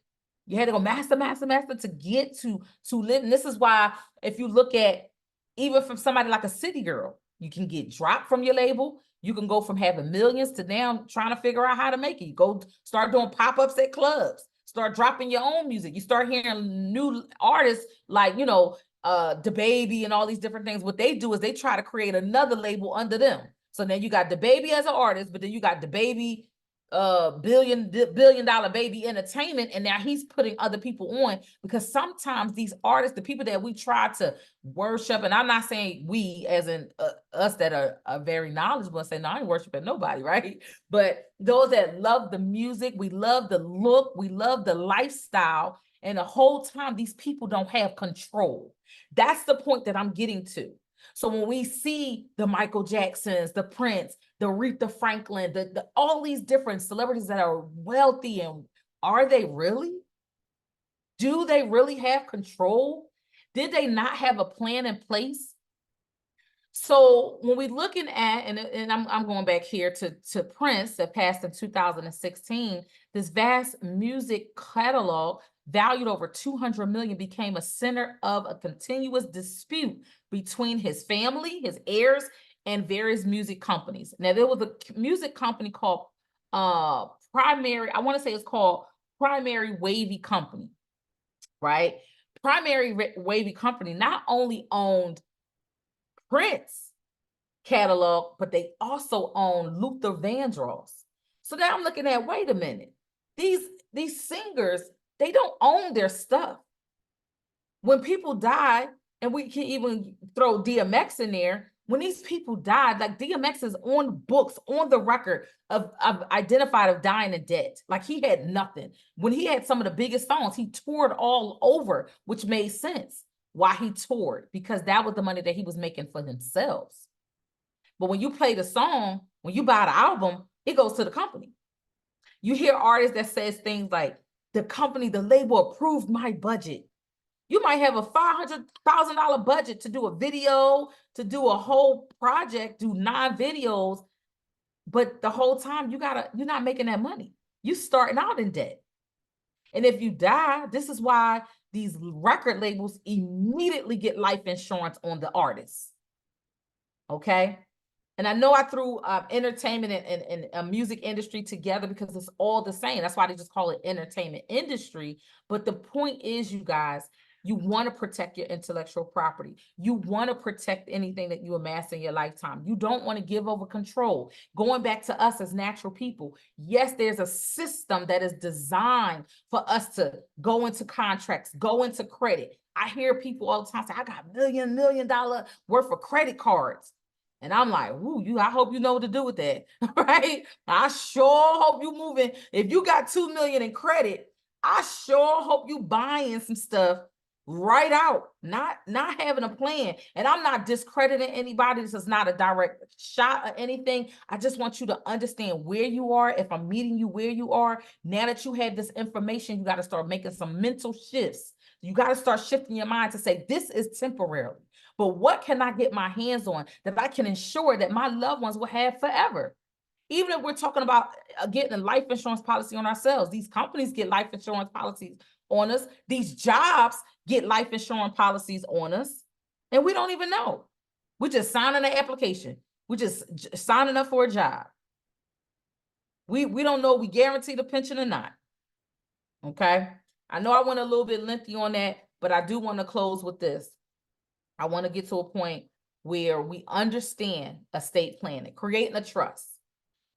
Speaker 1: You had to go master to get to live. And this is why, if you look at, even from somebody like a city girl, you can get dropped from your label. You can go from having millions to now trying to figure out how to make it. You go start doing pop-ups at clubs, start dropping your own music. You start hearing new artists like, DaBaby and all these different things. What they do is they try to create another label under them. So then you got DaBaby as an artist, but then you got DaBaby billion dollar baby entertainment, and now he's putting other people on, because sometimes these artists, the people that we try to worship, and I'm not saying we as in us that are very knowledgeable and say, no, I ain't worshiping nobody, right? But those that love the music, we love the look, we love the lifestyle, and the whole time these people don't have control. That's the point that I'm getting to. So when we see the Michael Jacksons, the Prince, the Aretha Franklin, the all these different celebrities that are wealthy, and are they really? Do they really have control? Did they not have a plan in place? So when we're looking at, and I'm going back here to Prince, that passed in 2016, this vast music catalog valued over 200 million became a center of a continuous dispute between his family, his heirs, and various music companies. Now, there was a music company called Primary, I want to say it's called Primary Wavy Company, right? Primary Wavy Company not only owned Prince catalog, but they also own Luther Vandross. So now I'm looking at, wait a minute, these singers, they don't own their stuff. When people die, and we can even throw DMX in there, when these people died, like DMX is on books, on the record of identified of dying in debt. Like, he had nothing. When he had some of the biggest songs, he toured all over, which made sense why he toured, because that was the money that he was making for themselves. But when you play the song, when you buy the album, it goes to the company. You hear artists that says things like, the company, the label approved my budget. You might have a $500,000 budget to do a video, to do a whole project, do 9 videos, but the whole time you're not making that money. You starting out in debt. And if you die, this is why these record labels immediately get life insurance on the artists. Okay? And I know I threw entertainment and music industry together because it's all the same. That's why they just call it entertainment industry. But the point is, you guys, you want to protect your intellectual property. You want to protect anything that you amass in your lifetime. You don't want to give over control. Going back to us as natural people, yes, there's a system that is designed for us to go into contracts, go into credit. I hear people all the time say, I got $1 million worth of credit cards. And I'm like, ooh, I hope you know what to do with that, right? I sure hope you moving. If you got 2 million in credit, I sure hope you buying some stuff right out, not having a plan. And I'm not discrediting anybody. This is not a direct shot or anything. I just want you to understand where you are. If I'm meeting you where you are, now that you have this information, you got to start making some mental shifts. You got to start shifting your mind to say, this is temporary. But what can I get my hands on that I can ensure that my loved ones will have forever? Even if we're talking about getting a life insurance policy on ourselves, these companies get life insurance policies on us. These jobs get life insurance policies on us, and we don't even know. We're just signing an application. We're just signing up for a job. We don't know if we guarantee the pension or not. Okay. I know I went a little bit lengthy on that, but I do want to close with this. I want to get to a point where we understand estate planning, creating a trust,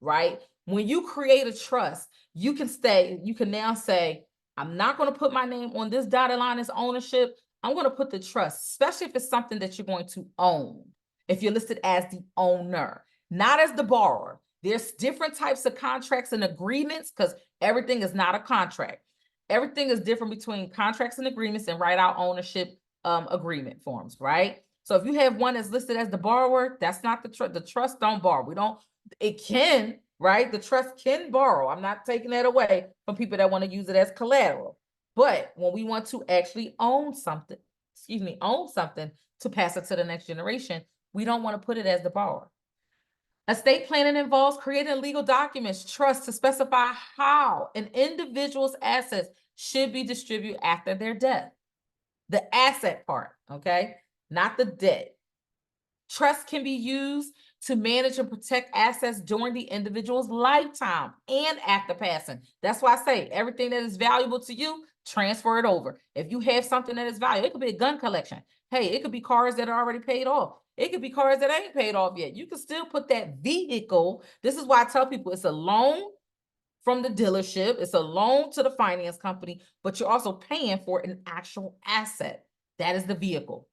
Speaker 1: right? When you create a trust, you can now say, I'm not going to put my name on this dotted line as ownership. I'm going to put the trust, especially if it's something that you're going to own. If you're listed as the owner, not as the borrower. There's different types of contracts and agreements because everything is not a contract. Everything is different between contracts and agreements and write out ownership agreement forms, right? So if you have one that's listed as the borrower, that's not the trust. The trust don't borrow. It can, right? The trust can borrow. I'm not taking that away from people that want to use it as collateral. But when we want to actually own something to pass it to the next generation, we don't want to put it as the borrower. Estate planning involves creating legal documents, trusts to specify how an individual's assets should be distributed after their death. The asset part, okay? Not the debt. Trust can be used to manage and protect assets during the individual's lifetime and after passing. That's why I say everything that is valuable to you, transfer it over. If you have something that is valuable, it could be a gun collection. Hey, it could be cars that are already paid off. It could be cars that ain't paid off yet. You can still put that vehicle. This is why I tell people it's a loan from the dealership. It's a loan to the finance company, but you're also paying for an actual asset. That is the vehicle.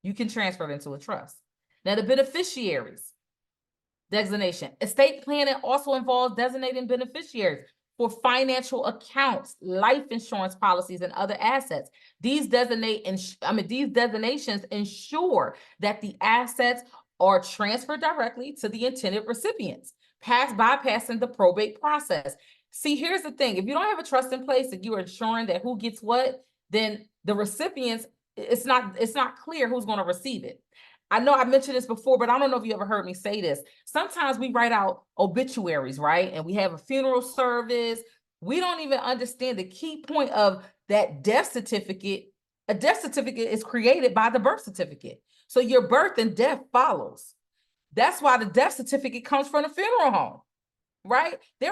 Speaker 1: You can transfer it into a trust. Now, the beneficiaries designation. Estate planning also involves designating beneficiaries for financial accounts, life insurance policies, and other assets. These designations ensure that the assets are transferred directly to the intended recipients, bypassing the probate process. See, here's the thing. If you don't have a trust in place and you're ensuring that who gets what, then the recipients, it's not clear who's going to receive it. I know I mentioned this before, but I don't know if you ever heard me say this. Sometimes we write out obituaries, right? And we have a funeral service. We don't even understand the key point of that death certificate. A death certificate is created by the birth certificate. So your birth and death follows. That's why the death certificate comes from the funeral home, right? They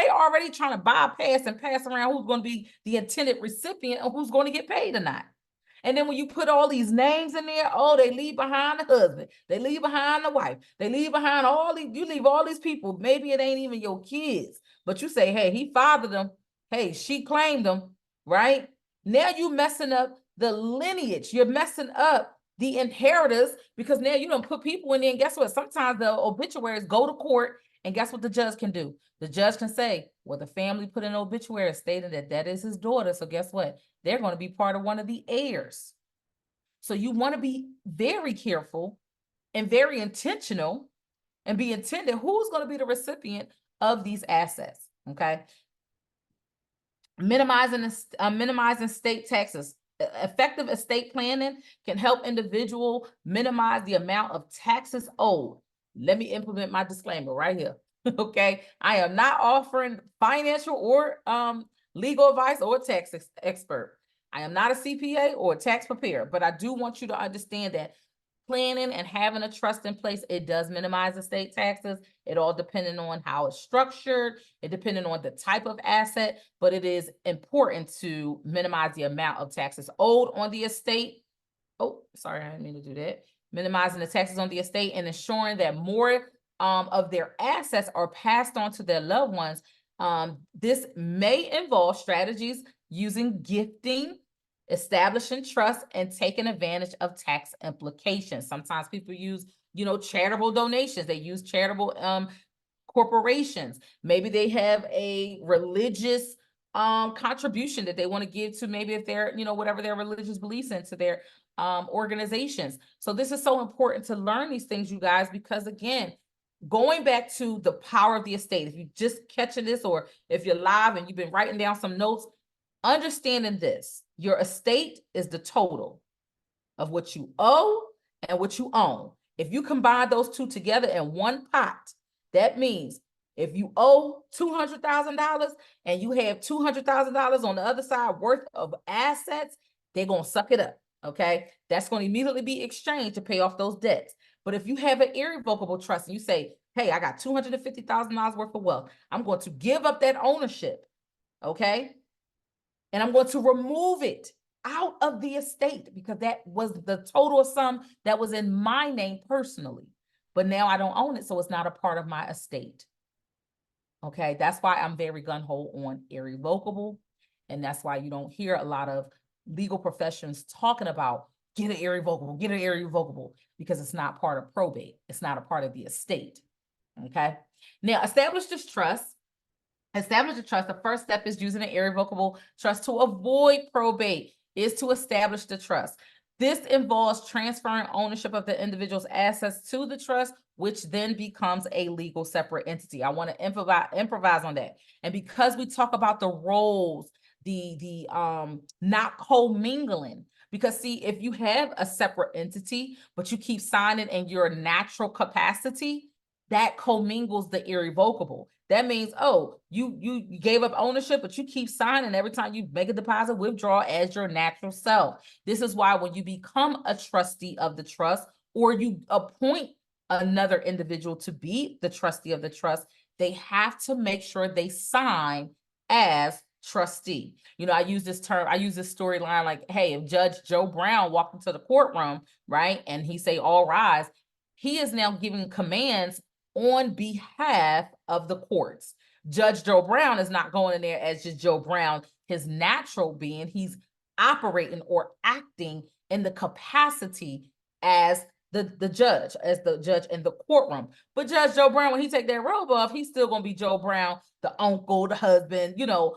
Speaker 1: already trying to bypass and pass around who's going to be the intended recipient and who's going to get paid or not. And then when you put all these names in there, oh, they leave behind the husband, they leave behind the wife, they leave behind you leave all these people. Maybe it ain't even your kids, but you say, hey, he fathered them. Hey, she claimed them, right? Now you messing up the lineage. You're messing up the inheritors because now you don't put people in there. And guess what? Sometimes the obituaries go to court, and guess what the judge can do? The judge can say, well, the family put in an obituary stating that is his daughter. So guess what? They're going to be part of one of the heirs. So you want to be very careful and very intentional and be intended who's going to be the recipient of these assets, okay? Minimizing state taxes. Effective estate planning can help individual minimize the amount of taxes owed. Let me implement my disclaimer right here. Okay, I am not offering financial or legal advice or tax expert. I am not a CPA or a tax preparer, but I do want you to understand that planning and having a trust in place, it does minimize estate taxes. It all depending on how it's structured, it depending on the type of asset, but it is important to minimize the amount of taxes owed on the estate. Oh, sorry, I didn't mean to do that. Minimizing the taxes on the estate and ensuring that more of their assets are passed on to their loved ones. This may involve strategies using gifting, establishing trust, and taking advantage of tax implications. Sometimes people use, charitable donations. They use charitable corporations. Maybe they have a religious contribution that they want to give to, maybe if they're, whatever their religious beliefs into their organizations. So this is so important to learn these things, you guys, because again, going back to the power of the estate, if you just catching this, or if you're live and you've been writing down some notes, understanding this, your estate is the total of what you owe and what you own. If you combine those two together in one pot, that means if you owe $200,000 and you have $200,000 on the other side worth of assets, they're going to suck it up, okay? That's going to immediately be exchanged to pay off those debts. But if you have an irrevocable trust and you say, hey, I got $250,000 worth of wealth, I'm going to give up that ownership, okay? And I'm going to remove it out of the estate because that was the total sum that was in my name personally. But now I don't own it, so it's not a part of my estate. Okay, that's why I'm very gun-ho on irrevocable. And that's why you don't hear a lot of legal professions talking about get an irrevocable, because it's not part of probate. It's not a part of the estate. Okay. Now, establish this trust. Establish a trust. The first step is using an irrevocable trust to avoid probate, is to establish the trust. This involves transferring ownership of the individual's assets to the trust, which then becomes a legal separate entity. I want to improvise on that. And because we talk about the roles, the not commingling, because see, if you have a separate entity, but you keep signing in your natural capacity, that commingles the irrevocable. That means, oh, you gave up ownership, but you keep signing every time you make a deposit, withdraw as your natural self. This is why when you become a trustee of the trust, or you appoint another individual to be the trustee of the trust, they have to make sure they sign as trustee. You know, I use this storyline like, hey, if Judge Joe Brown walked into the courtroom, right, and he say, all rise, he is now giving commands on behalf of the courts. Judge Joe Brown is not going in there as just Joe Brown, his natural being. He's operating or acting in the capacity as the judge, in the courtroom. But Judge Joe Brown, when he take that robe off, he's still going to be Joe Brown, the uncle, the husband, you know,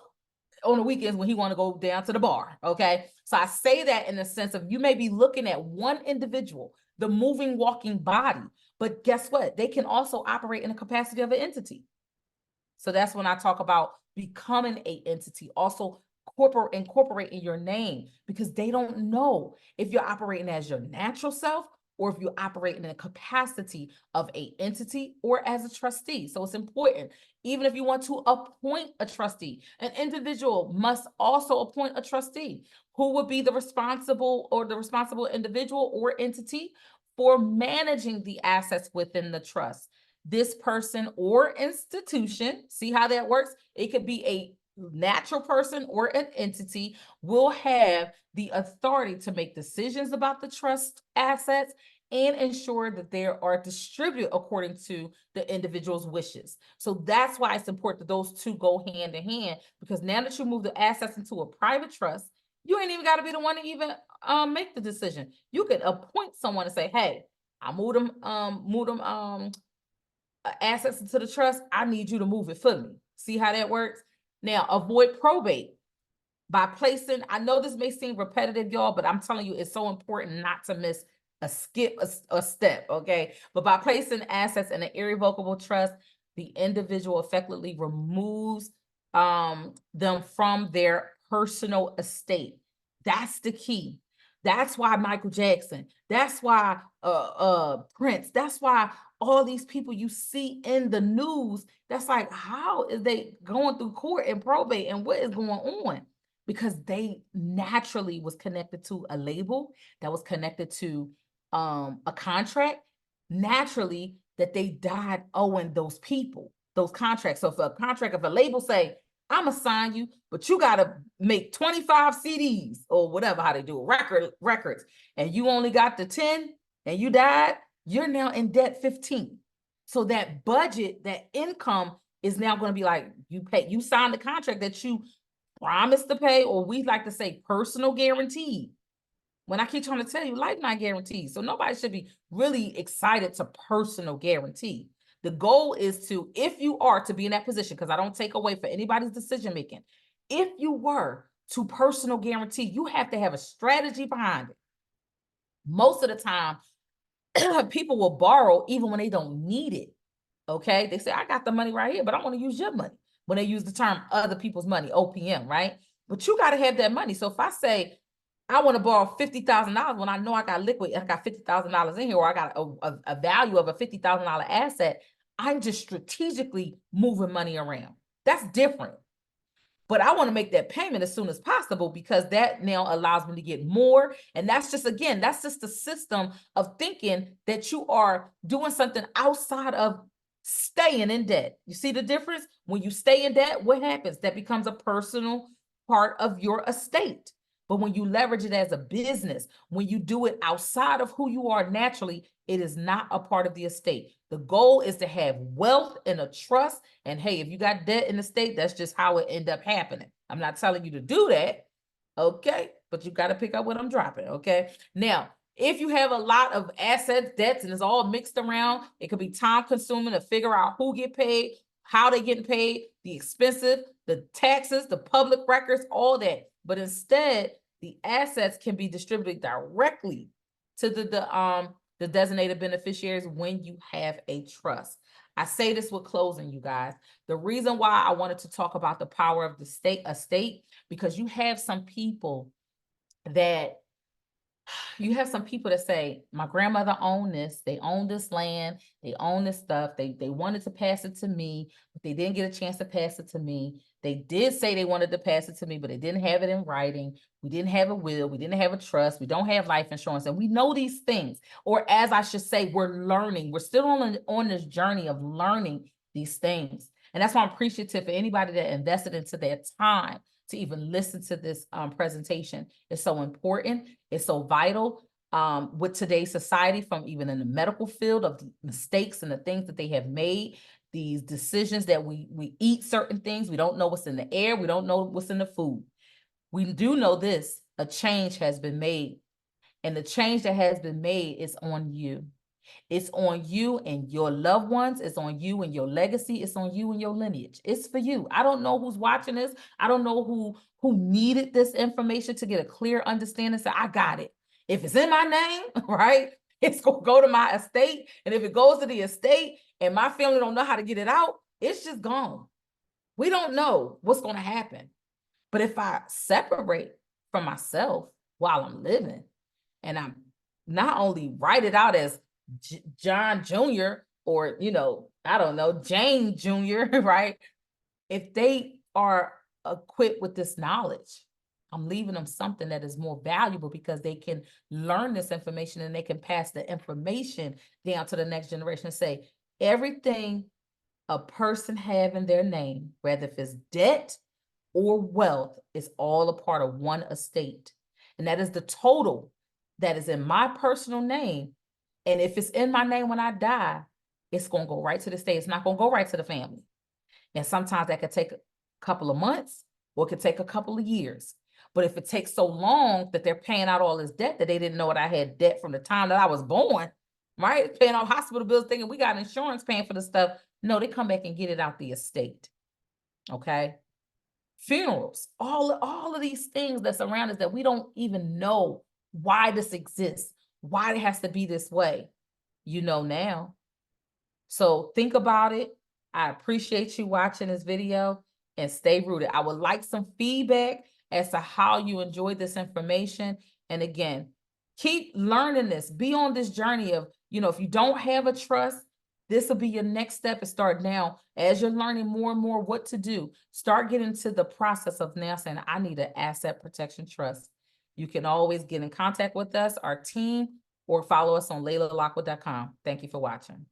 Speaker 1: on the weekends when he want to go down to the bar. Okay. So I say that in the sense of you may be looking at one individual, the moving, walking body, but guess what? They can also operate in the capacity of an entity. So that's when I talk about becoming an entity, also incorporating your name, because they don't know if you're operating as your natural self or if you're operating in a capacity of an entity or as a trustee. So it's important. Even if you want to appoint a trustee, an individual must also appoint a trustee. Who would be the responsible individual or entity for managing the assets within the trust? This person or institution, see how that works? It could be a natural person or an entity, will have the authority to make decisions about the trust assets and ensure that they are distributed according to the individual's wishes. So that's why it's important that those two go hand in hand, because now that you move the assets into a private trust, you ain't even got to be the one to even make the decision. You can appoint someone and say, hey, I moved them assets into the trust. I need you to move it for me. See how that works? Now, avoid probate by placing, I know this may seem repetitive, y'all, but I'm telling you, it's so important not to miss a step, okay? But by placing assets in an irrevocable trust, the individual effectively removes them from their personal estate. That's the key. That's why Michael Jackson, that's why Prince, that's why all these people you see in the news, that's like, how is they going through court and probate and what is going on? Because they naturally was connected to a label, that was connected to a contract, naturally that they died owing those people, those contracts. So if a contract, if a label say, I'm gonna sign you, but you gotta make 25 CDs or whatever, how they do it, records, and you only got the 10 and you died, you're now in debt 15. So that budget, that income is now going to be like, you signed the contract that you promised to pay, or we like to say personal guarantee. When I keep trying to tell you, life not guaranteed. So nobody should be really excited to personal guarantee. The goal is to, if you are to be in that position, because I don't take away for anybody's decision making, if you were to personal guarantee, you have to have a strategy behind it. Most of the time, people will borrow even when they don't need it. Okay, they say, I got the money right here, but I want to use your money. When they use the term other people's money, OPM, right? But you got to have that money. So if I say, I want to borrow $50,000 when I know I got liquid, I got $50,000 in here, or I got a value of a $50,000 asset, I'm just strategically moving money around. That's different. But I want to make that payment as soon as possible, because that now allows me to get more. And that's just, again, that's just the system of thinking that you are doing something outside of staying in debt. You see the difference? When you stay in debt, what happens? That becomes a personal part of your estate. But when you leverage it as a business, when you do it outside of who you are naturally, it is not a part of the estate. The goal is to have wealth and a trust. And hey, if you got debt in the estate, that's just how it end up happening. I'm not telling you to do that, okay? But you got to pick up what I'm dropping, okay? Now, if you have a lot of assets, debts, and it's all mixed around, it could be time consuming to figure out who get paid, how they getting paid, the expensive, the taxes, the public records, all that. But instead, the assets can be distributed directly to the designated beneficiaries when you have a trust. I say this with closing, you guys. The reason why I wanted to talk about the power of the estate, because you have some people that say, my grandmother owned this, they own this land, they own this stuff, they wanted to pass it to me, but they didn't get a chance to pass it to me. They did say they wanted to pass it to me, but they didn't have it in writing. We didn't have a will, we didn't have a trust, we don't have life insurance, and we know these things. Or as I should say, we're learning. We're still on this journey of learning these things. And that's why I'm appreciative for anybody that invested into their time to even listen to this presentation. It's so important. It's so vital with today's society, from even in the medical field, of the mistakes and the things that they have made, these decisions that we eat certain things. We don't know what's in the air. We don't know what's in the food. We do know this: a change has been made. And the change that has been made is on you. It's on you and your loved ones. It's on you and your legacy. It's on you and your lineage. It's for you. I don't know who's watching this. I don't know who needed this information to get a clear understanding. So I got it. If it's in my name, right, it's going to go to my estate. And if it goes to the estate and my family don't know how to get it out, it's just gone. We don't know what's going to happen. But if I separate from myself while I'm living, and I'm not only write it out as John Jr. or, I don't know, Jane Jr., right? If they are equipped with this knowledge, I'm leaving them something that is more valuable, because they can learn this information and they can pass the information down to the next generation and say, everything a person have in their name, whether if it's debt or wealth, is all a part of one estate. And that is the total that is in my personal name. And if it's in my name when I die, it's going to go right to the estate. It's not going to go right to the family. And sometimes that could take a couple of months, or it could take a couple of years. But if it takes so long that they're paying out all this debt that they didn't know that I had debt from the time that I was born, right? Paying off hospital bills, thinking we got insurance paying for the stuff. No, they come back and get it out the estate. Okay. Funerals, all of these things that's around us that we don't even know why this exists, why it has to be this way, now. So think about it. I appreciate you watching this video, and stay rooted. I would like some feedback as to how you enjoyed this information. And again, keep learning this. Be on this journey of, if you don't have a trust, this will be your next step. And start now, as you're learning more and more what to do, start getting to the process of now saying, I need an asset protection trust. You can always get in contact with us, our team, or follow us on LaylaLockwood.com. Thank you for watching.